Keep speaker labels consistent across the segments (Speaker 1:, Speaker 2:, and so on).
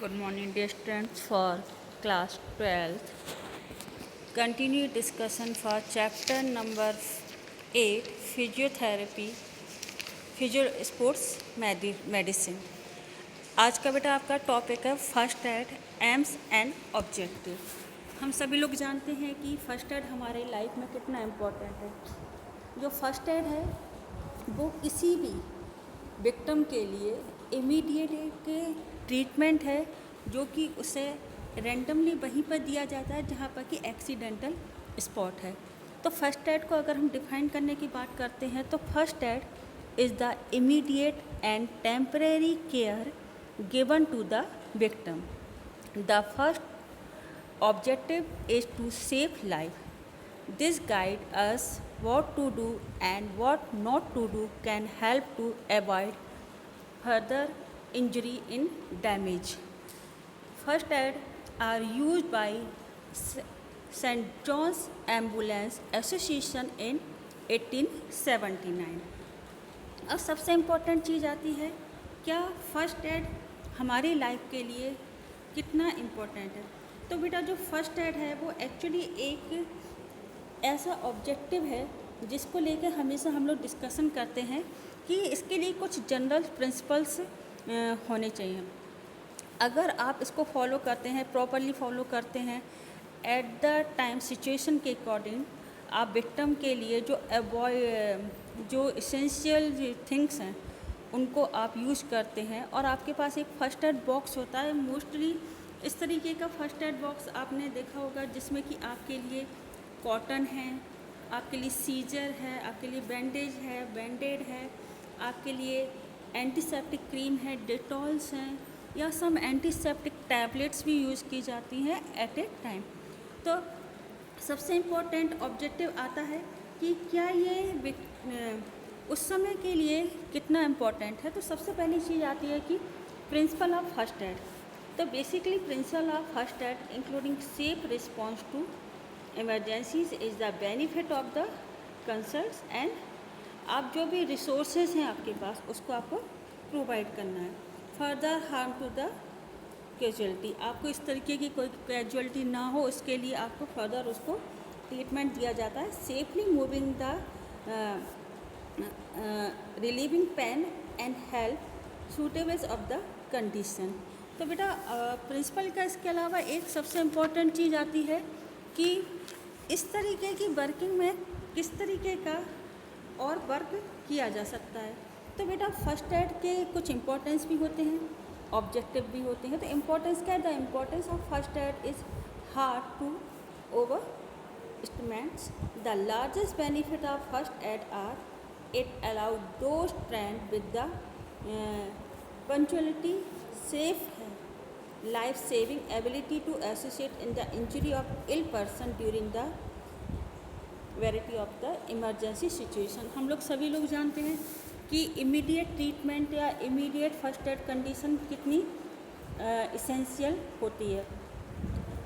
Speaker 1: Good morning, dear students for class 12th. Continue discussion for chapter number 8, physiotherapy, physio sports medicine. आज का बेटा आपका topic है first aid, AIIMS and objective. हम सभी लोग जानते हैं कि फर्स्ट एड हमारे लाइफ में कितना इम्पोर्टेंट है। जो फर्स्ट एड है वो किसी भी विक्टिम के लिए इमीडिएट एक ट्रीटमेंट है जो कि उसे रैंडमली वहीं पर दिया जाता है जहाँ पर कि एक्सीडेंटल स्पॉट है। तो फर्स्ट एड को अगर हम डिफाइन करने की बात करते हैं तो first aid is the immediate and temporary care given to the victim. The first objective is to save life. This guide us what to do and what not to do can help to avoid further injury in damage. First aid are used by St. John's Ambulance Association in 1879. अब सबसे important चीज़ आती है, क्या first aid हमारी life के लिए कितना important है। तो बेटा जो फर्स्ट एड है वो एक्चुअली एक ऐसा ऑब्जेक्टिव है जिसको लेकर हमेशा हम लोग डिस्कशन करते हैं कि इसके लिए कुछ जनरल प्रिंसिपल्स होने चाहिए। अगर आप इसको फॉलो करते हैं, प्रॉपरली फॉलो करते हैं, एट द टाइम सिचुएशन के अकॉर्डिंग आप विक्टिम के लिए जो इसेंशियल थिंग्स हैं उनको आप यूज़ करते हैं और आपके पास एक फर्स्ट एड बॉक्स होता है। मोस्टली इस तरीके का फर्स्ट एड बॉक्स आपने देखा होगा जिसमें कि आपके लिए कॉटन है, आपके लिए सीजर है, आपके लिए बैंडेज है, बैंडेड है, आपके लिए एंटीसेप्टिक क्रीम है, डिटॉल्स हैं या सम एंटीसेप्टिक टैबलेट्स भी यूज़ की जाती हैं एट ए टाइम। तो सबसे इम्पोर्टेंट ऑब्जेक्टिव आता है कि क्या ये उस समय के लिए कितना इम्पोर्टेंट है। तो सबसे पहली चीज़ आती है कि प्रिंसिपल ऑफ फर्स्ट एड। तो basically principle of first aid including safe response to emergencies is the benefit of the concerts and आप जो भी रिसोर्सेज हैं आपके पास उसको आपको प्रोवाइड करना है। Further harm to the casualty, आपको इस तरीके की कोई कैजुअलिटी ना हो उसके लिए आपको फर्दर उसको ट्रीटमेंट दिया जाता है। Safely moving the relieving pain and help suitable of the condition. तो बेटा प्रिंसिपल का इसके अलावा एक सबसे इम्पोर्टेंट चीज़ आती है कि इस तरीके की वर्किंग में किस तरीके का और वर्क किया जा सकता है। तो बेटा फर्स्ट एड के कुछ इम्पोर्टेंस भी होते हैं, ऑब्जेक्टिव भी होते हैं। तो इम्पोर्टेंस क्या है? The importance of first aid is hard to over estimates. The largest benefit of first aid are it allow those trained with the punctuality, safe life saving ability to associate in the injury of ill person during the variety of the emergency situation। हम लोग सभी लोग जानते हैं कि immediate treatment या immediate first aid condition कितनी essential होती है।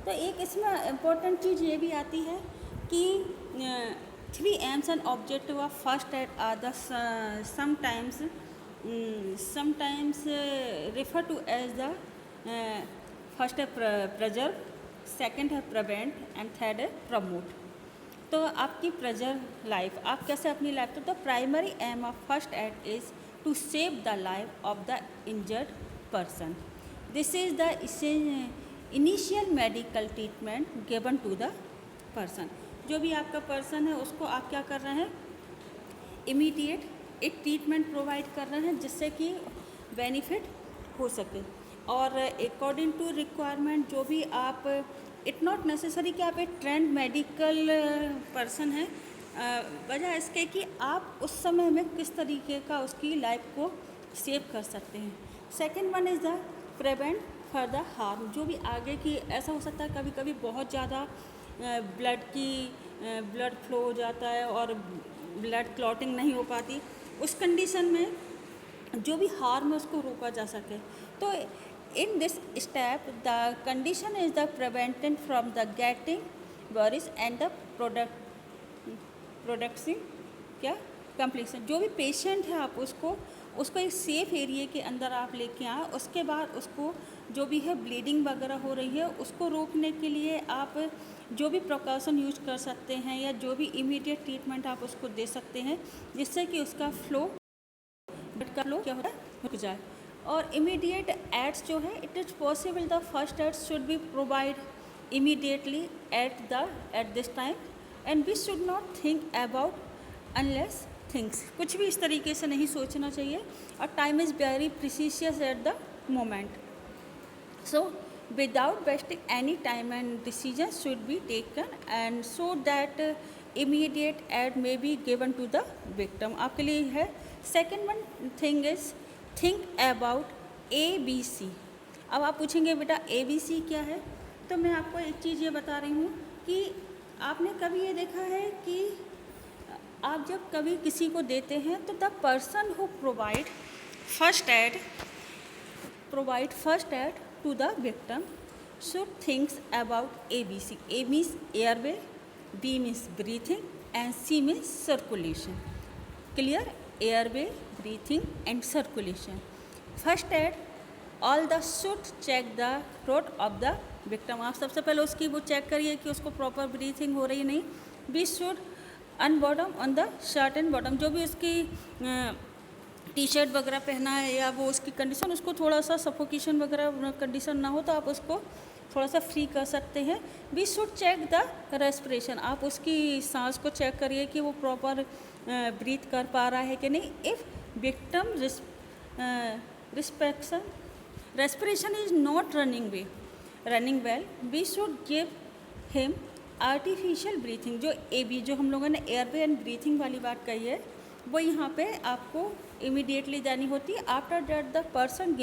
Speaker 1: तो एक इसमें इम्पोर्टेंट चीज़ ये भी आती है कि 3 aims and objective of first aid are the sometimes refer to as the first है प्रेजर्व, सेकंड है प्रिवेंट एंड थर्ड है प्रमोट। तो आपकी प्रेजर्व लाइफ, आप कैसे अपनी लाइफ, तो the primary aim of first aid is to save the life of the injured person. This is the initial medical treatment given to the person. जो भी आपका पर्सन है उसको आप क्या कर रहे हैं, इमीडिएट एक ट्रीटमेंट प्रोवाइड कर रहे हैं जिससे कि बेनिफिट हो सके। और अकॉर्डिंग टू रिक्वायरमेंट जो भी आप, इट नॉट नेसेसरी कि आप एक ट्रेंड मेडिकल पर्सन हैं, वजह इसके कि आप उस समय में किस तरीके का उसकी लाइफ को सेव कर सकते हैं। Second one is the prevent further harm. जो भी आगे की, ऐसा हो सकता है कभी कभी बहुत ज़्यादा ब्लड फ्लो हो जाता है और ब्लड क्लॉटिंग नहीं हो पाती, उस कंडीशन में जो भी हार्म है उसको रोका जा सके। तो in this step the condition is the prevented from the getting worse and the production क्या completion। जो भी पेशेंट है आप उसको उसको एक सेफ़ एरिया के अंदर आप लेके आएँ। उसके बाद उसको जो भी है ब्लीडिंग वगैरह हो रही है उसको रोकने के लिए आप जो भी प्रिकॉशन यूज कर सकते हैं या जो भी इमीडिएट ट्रीटमेंट आप उसको दे सकते हैं, जिससे कि उसका ब्लड का फ्लो क्या होता है, रुक जाए। और इमीडिएट एड्स जो है, it is possible the first aid should be provide immediately at this time and we should not think about unless things, कुछ भी इस तरीके से नहीं सोचना चाहिए। और time is very precious at the moment, so without wasting any time and decisions should be taken and so that immediate aid may be given to the victim। आपके लिए है second one thing is think about ABC। अब आप पूछेंगे बेटा ABC क्या है, तो मैं आपको एक चीज़ ये बता रही हूँ कि आपने कभी ये देखा है कि आप जब कभी किसी को देते हैं तो the person who provide first aid to the victim should thinks about ABC। A means airway, B means breathing and C means circulation. Clear? Airway, breathing and circulation. First aid all the should check the throat of the victim. आप सबसे पहले उसकी वो check करिए कि उसको proper breathing हो रही है नहीं। Be should unbutton on the shirt and button, जो भी उसकी T-शर्ट वगैरह पहना है या वो उसकी कंडीशन, उसको थोड़ा सा सफोकेशन वगैरह कंडीशन ना हो तो आप उसको थोड़ा सा फ्री कर सकते हैं। We should check the respiration, आप उसकी सांस को चेक करिए कि वो प्रॉपर ब्रीथ कर पा रहा है कि नहीं। If victim respiration is not running well, we should give him artificial breathing। जो AB, जो हम लोगों ने एयरवे एंड ब्रीथिंग वाली बात कही है, वो यहाँ पे आपको इमीडिएटली जानी होती है। After that the person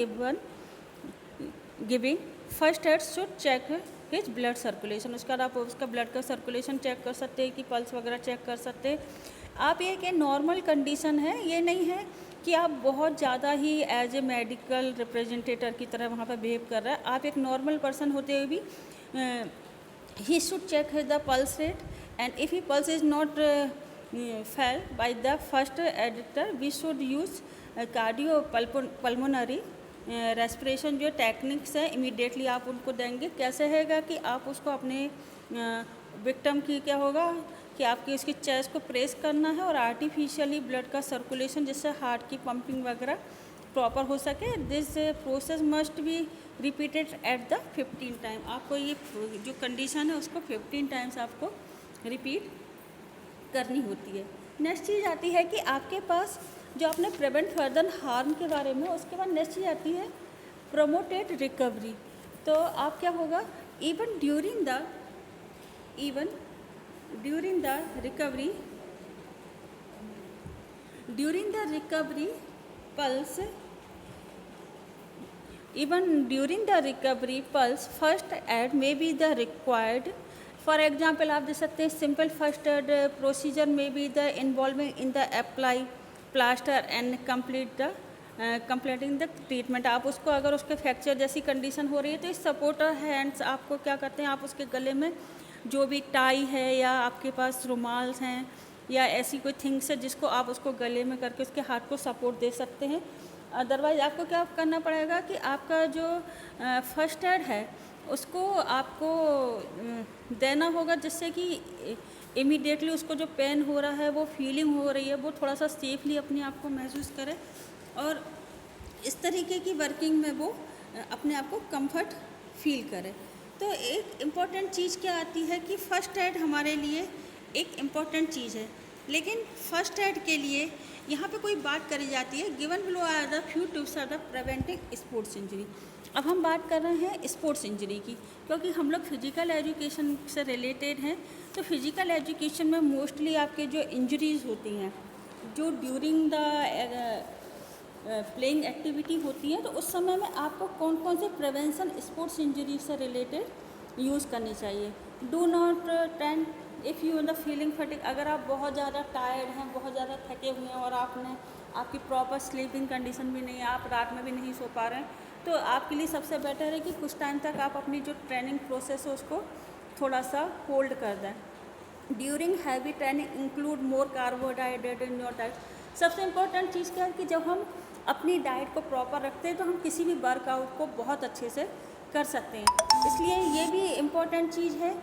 Speaker 1: giving first aid should check his blood circulation. उसके बाद आप उसका ब्लड का सर्कुलेशन चेक कर सकते हैं कि पल्स वगैरह चेक कर सकते हैं आप। ये कि नॉर्मल कंडीशन है, ये नहीं है कि आप बहुत ज़्यादा ही एज ए मेडिकल रिप्रेजेंटेटर की तरह वहाँ पर बिहेव कर रहा है। आप एक नॉर्मल पर्सन होते हुए भी he should check the pulse rate and if he pulse is not fail by the first aider we should use cardio pulmonary respiration. जो टेक्निक्स है इमीडिएटली आप उनको देंगे। कैसे हैगा कि आप उसको अपने विक्टिम की क्या होगा कि आपकी उसकी चेस्ट को प्रेस करना है और आर्टिफिशियली ब्लड का सर्कुलेशन, जिससे हार्ट की पंपिंग वगैरह प्रॉपर हो सके। This process must be repeated at the 15 time. आपको ये जो कंडीशन है उसको 15 टाइम्स आपको रिपीट करनी होती है। नेक्स्ट चीज़ आती है कि आपके पास जो आपने प्रिवेंट फर्दर हार्म के बारे में, उसके बाद नेक्स्ट चीज़ आती है प्रमोटेड रिकवरी। तो आप क्या होगा, even during the recovery pulse first aid may be the required। For example आप दे सकते हैं सिंपल फर्स्ट एड प्रोसीजर में be the involving in the apply plaster and completing the treatment. आप उसको अगर उसके फ्रैक्चर जैसी कंडीशन हो रही है तो इस सपोर्टर हैंड्स आपको क्या करते हैं, आप उसके गले में जो भी टाई है या आपके पास रुमाल्स हैं या ऐसी कोई थिंग्स है जिसको आप उसको गले में करके उसके हाथ को सपोर्ट दे सकते हैं। अदरवाइज़ आपको क्या करना पड़ेगा कि आपका जो फर्स्ट एड है उसको आपको देना होगा, जिससे कि इमीडिएटली उसको जो पेन हो रहा है, वो फीलिंग हो रही है, वो थोड़ा सा सेफली अपने आप को महसूस करे और इस तरीके की वर्किंग में वो अपने आप को कंफर्ट फील करे। तो एक इम्पॉर्टेंट चीज़ क्या आती है कि फ़र्स्ट एड हमारे लिए एक इम्पॉर्टेंट चीज़ है, लेकिन फ़र्स्ट एड के लिए यहाँ पे कोई बात करी जाती है given below are the few tips are the preventing sports injury. अब हम बात कर रहे हैं स्पोर्ट्स इंजरी की, क्योंकि हम लोग फिजिकल एजुकेशन से रिलेटेड हैं। तो फिजिकल एजुकेशन में मोस्टली आपके जो इंजरीज़ होती हैं जो ड्यूरिंग द प्लेइंग एक्टिविटी होती है, तो उस समय में आपको कौन कौन से प्रिवेंशन स्पोर्ट्स इंजरी से रिलेटेड यूज़ करनी चाहिए। Do not trend if you in the feeling fatigue. अगर आप बहुत ज़्यादा टायर्ड हैं, बहुत ज़्यादा थके हुए हैं और आपकी प्रॉपर स्लीपिंग कंडीशन भी नहीं है, आप रात में भी नहीं सो पा रहे हैं, तो आपके लिए सबसे बेटर है कि कुछ टाइम तक आप अपनी जो ट्रेनिंग प्रोसेस है उसको थोड़ा सा होल्ड कर दें। During heavy training include more carbohydrate in your diet. सबसे इम्पोर्टेंट चीज़ क्या है कि जब हम अपनी डाइट को प्रॉपर रखते हैं तो हम किसी भी वर्कआउट को बहुत अच्छे से कर सकते हैं। इसलिए ये भी इम्पोर्टेंट चीज़ है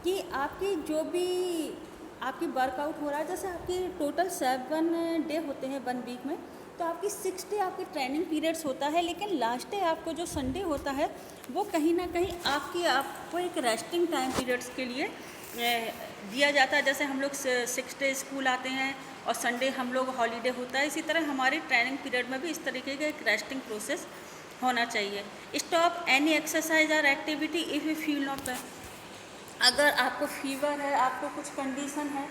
Speaker 1: कि आपकी जो भी आपकी वर्कआउट हो रहा है, जैसे आपकी टोटल 7 डे होते हैं 1 वीक में, तो आपकी 6 डे आपकी ट्रेनिंग पीरियड्स होता है, लेकिन लास्ट डे आपको जो संडे होता है वो कहीं ना कहीं आपको एक रेस्टिंग टाइम पीरियड्स के लिए दिया जाता है। जैसे हम लोग 6 डे स्कूल आते हैं और संडे हम लोग हॉलीडे होता है, इसी तरह हमारी ट्रेनिंग पीरियड में भी इस तरीके का एक रेस्टिंग प्रोसेस होना चाहिए। स्टॉप एनी एक्सरसाइज और activity if you feel not. अगर आपको फीवर है, आपको कुछ कंडीशन है,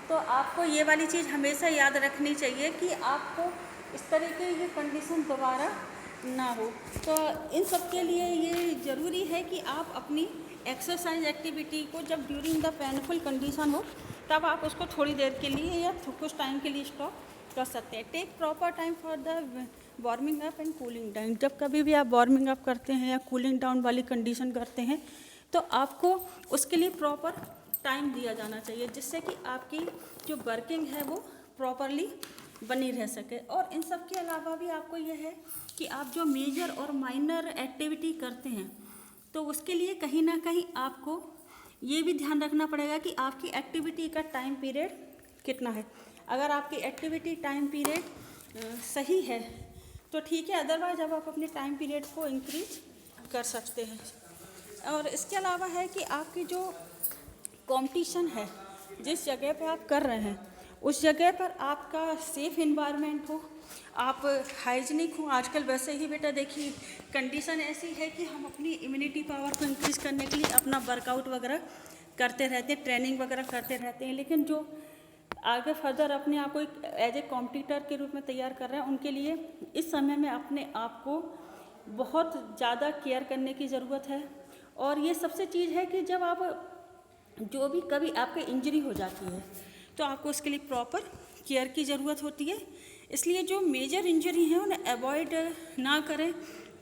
Speaker 1: तो आपको ये वाली चीज़ हमेशा याद रखनी चाहिए कि आपको इस तरीके की कंडीशन दोबारा ना हो। तो इन सब के लिए ये ज़रूरी है कि आप अपनी एक्सरसाइज एक्टिविटी को जब ड्यूरिंग द पेनफुल कंडीशन हो तब आप उसको थोड़ी देर के लिए या कुछ टाइम के लिए स्टॉप कर सकते हैं। Take proper time for the warming up and cooling down. जब कभी भी आप वार्मिंग अप करते हैं या कूलिंग डाउन वाली कंडीशन करते हैं तो आपको उसके लिए प्रॉपर टाइम दिया जाना चाहिए, जिससे कि आपकी जो वर्किंग है वो प्रॉपरली बनी रह सके। और इन सब के अलावा भी आपको यह है कि आप जो मेजर और माइनर एक्टिविटी करते हैं तो उसके लिए कहीं ना कहीं आपको ये भी ध्यान रखना पड़ेगा कि आपकी एक्टिविटी का टाइम पीरियड कितना है। अगर आपकी एक्टिविटी टाइम पीरियड सही है तो ठीक है, अदरवाइज अब आप अपने टाइम पीरियड को इंक्रीज कर सकते हैं। और इसके अलावा है कि आपकी जो कंपटीशन है, जिस जगह पे आप कर रहे हैं उस जगह पर आपका सेफ़ इन्वायरमेंट हो, आप हाइजीनिक हो। आजकल वैसे ही बेटा देखिए कंडीशन ऐसी है कि हम अपनी इम्यूनिटी पावर को इंक्रीज़ करने के लिए अपना वर्कआउट वगैरह करते रहते हैं, ट्रेनिंग वगैरह करते रहते हैं, लेकिन जो आगे फर्दर अपने आप को एक एज ए कॉम्पिटिटर के रूप में तैयार कर रहे हैं उनके लिए इस समय में अपने आप को बहुत ज़्यादा केयर करने की ज़रूरत है। और ये सबसे चीज़ है कि जब आप जो भी कभी आपके इंजरी हो जाती है तो आपको उसके लिए प्रॉपर केयर की ज़रूरत होती है। इसलिए जो मेजर इंजरी है उन्हें अवॉइड ना करें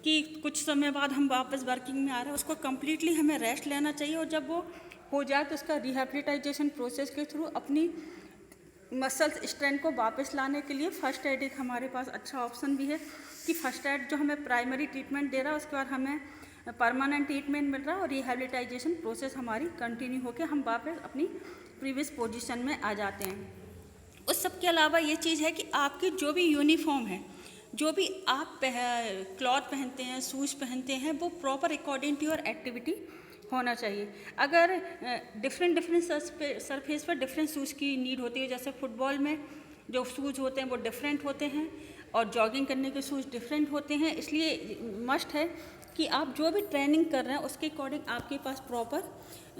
Speaker 1: कि कुछ समय बाद हम वापस वर्किंग में आ रहे हैं, उसको कम्प्लीटली हमें रेस्ट लेना चाहिए। और जब वो हो जाए तो उसका रिहैबिलिटाइजेशन प्रोसेस के थ्रू अपनी मसल्स स्ट्रेंथ को वापस लाने के लिए फर्स्ट एड एक हमारे पास अच्छा ऑप्शन भी है कि फर्स्ट एड जो हमें प्राइमरी ट्रीटमेंट दे रहा है उसके बाद हमें परमानेंट ट्रीटमेंट मिल रहा है और रिहैबिलिटाइजेशन प्रोसेस हमारी कंटिन्यू होकर हम वापस अपनी प्रीवियस पोजीशन में आ जाते हैं। उस सब के अलावा ये चीज़ है कि आपकी जो भी यूनिफॉर्म है, जो भी आप क्लॉथ पहनते हैं, शूज़ पहनते हैं, वो proper according to your activity होना चाहिए। अगर डिफरेंट सरफेस पर डिफरेंट शूज़ की नीड होती है, जैसे फुटबॉल में जो शूज़ होते हैं वो डिफरेंट होते हैं और जॉगिंग करने के शूज़ डिफरेंट होते हैं, इसलिए मस्ट है कि आप जो भी ट्रेनिंग कर रहे हैं उसके अकॉर्डिंग आपके पास प्रॉपर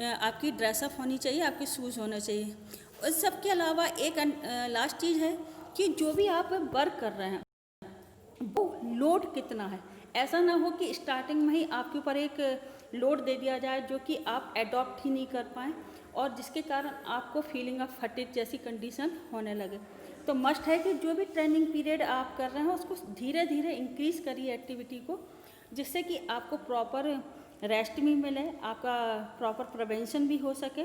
Speaker 1: आपकी ड्रेसअप होनी चाहिए, आपके शूज़ होने चाहिए। उस सब के अलावा एक लास्ट चीज़ है कि जो भी आप वर्क कर रहे हैं वो लोड कितना है। ऐसा ना हो कि स्टार्टिंग में ही आपके ऊपर एक लोड दे दिया जाए जो कि आप एडॉप्ट ही नहीं कर पाएँ और जिसके कारण आपको फीलिंग ऑफ फटीग जैसी कंडीशन होने लगे। तो मस्ट है कि जो भी ट्रेनिंग पीरियड आप कर रहे हैं उसको धीरे धीरे इंक्रीज़ करिए एक्टिविटी को, जिससे कि आपको प्रॉपर रेस्ट भी मिले, आपका प्रॉपर प्रिवेंशन भी हो सके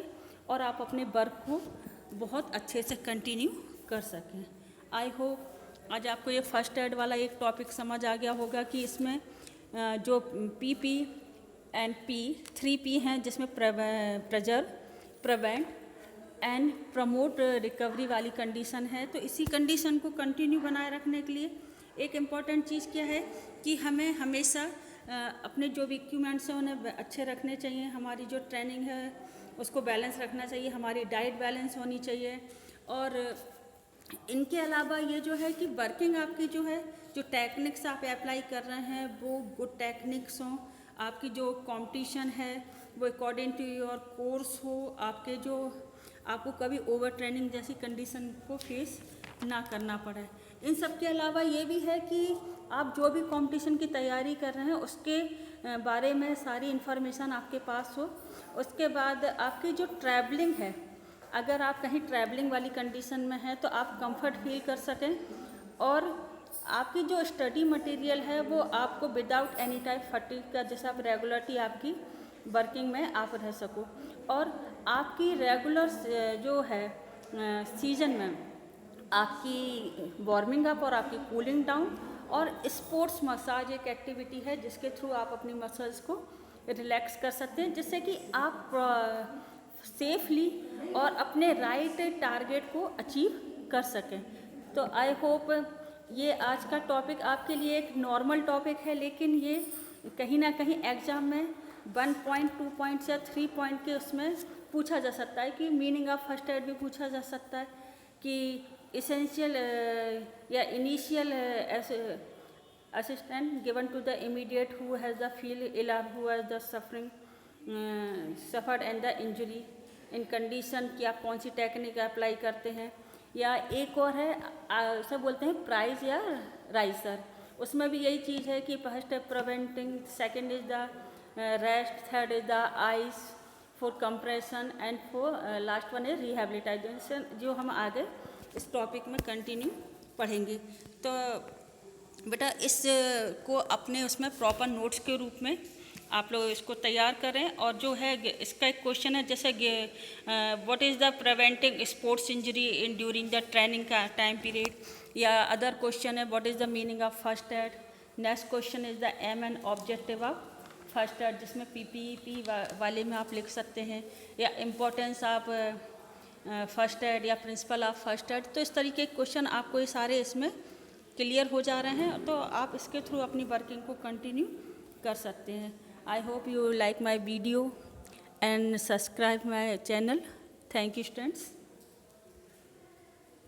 Speaker 1: और आप अपने वर्क को बहुत अच्छे से कंटिन्यू कर सकें। आई होप आज आपको ये फर्स्ट एड वाला एक टॉपिक समझ आ गया होगा कि इसमें जो पी एंड पी 3P हैं, जिसमें preserve, prevent and promote recovery वाली कंडीशन है। तो इसी कंडीशन को कंटिन्यू बनाए रखने के लिए एक इम्पॉर्टेंट चीज़ क्या है कि हमें हमेशा अपने जो भी इक्विपमेंट्स हैं उन्हें अच्छे रखने चाहिए, हमारी जो ट्रेनिंग है उसको बैलेंस रखना चाहिए, हमारी डाइट बैलेंस होनी चाहिए। और इनके अलावा ये जो है कि वर्किंग आपकी जो है, जो टेक्निक्स आप अप्लाई कर रहे हैं वो गुड टेक्निक्स हों, आपकी जो कंपटीशन है वो अकॉर्डिंग टू योर कोर्स हो, आपको कभी ओवर ट्रेनिंग जैसी कंडीशन को फेस ना करना पड़े। इन सब के अलावा ये भी है कि आप जो भी कंपटीशन की तैयारी कर रहे हैं उसके बारे में सारी इन्फॉर्मेशन आपके पास हो। उसके बाद आपकी जो ट्रैवलिंग है, अगर आप कहीं ट्रैवलिंग वाली कंडीशन में हैं तो आप कंफर्ट फील कर सकें और आपकी जो स्टडी मटेरियल है वो आपको विदाउट एनी टाइप फटीग का, जैसे आप रेगुलरिटी आपकी वर्किंग में आप रह सको और आपकी रेगुलर जो है सीजन में आपकी वार्मिंग अप और आपकी कूलिंग डाउन और स्पोर्ट्स मसाज एक एक्टिविटी है जिसके थ्रू आप अपनी मसल्स को रिलैक्स कर सकते हैं, जिससे कि आप सेफली और अपने राइट टारगेट को अचीव कर सकें। तो आई होप ये आज का टॉपिक आपके लिए एक नॉर्मल टॉपिक है, लेकिन ये कहीं ना कहीं एग्ज़ाम में 1 पॉइंट 2 पॉइंट्स या 3 पॉइंट के उसमें पूछा जा सकता है कि मीनिंग ऑफ फर्स्ट एड भी पूछा जा सकता है कि इसेंशियल या initial assistance given to the immediate who has the feel ill or who has the suffered and the injury in condition कि आप कौन सी टेक्निक अप्लाई करते हैं। या एक और है सब बोलते हैं प्राइज या राइसर, उसमें भी यही चीज़ है कि फर्स्ट है preventing, second is the rest, third is the ice for compression and for last one is rehabilitation, जो हम आगे इस टॉपिक में कंटिन्यू पढ़ेंगे। तो बेटा इसको अपने उसमें प्रॉपर नोट्स के रूप में आप लोग इसको तैयार करें। और जो है इसका एक क्वेश्चन है जैसे what is the preventing sports injury in during the training का टाइम पीरियड, या अदर क्वेश्चन है what is the meaning of first aid. Next question is the aim and objective of first aid, जिसमें PPP वाले में आप लिख सकते हैं, या इम्पोर्टेंस ऑफ फर्स्ट एड या प्रिंसिपल ऑफ फर्स्ट एड। तो इस तरीके के क्वेश्चन आपको ये सारे इसमें क्लियर हो जा रहे हैं, तो आप इसके थ्रू अपनी वर्किंग को कंटिन्यू कर सकते हैं। I hope you like my video and subscribe my channel. Thank you students.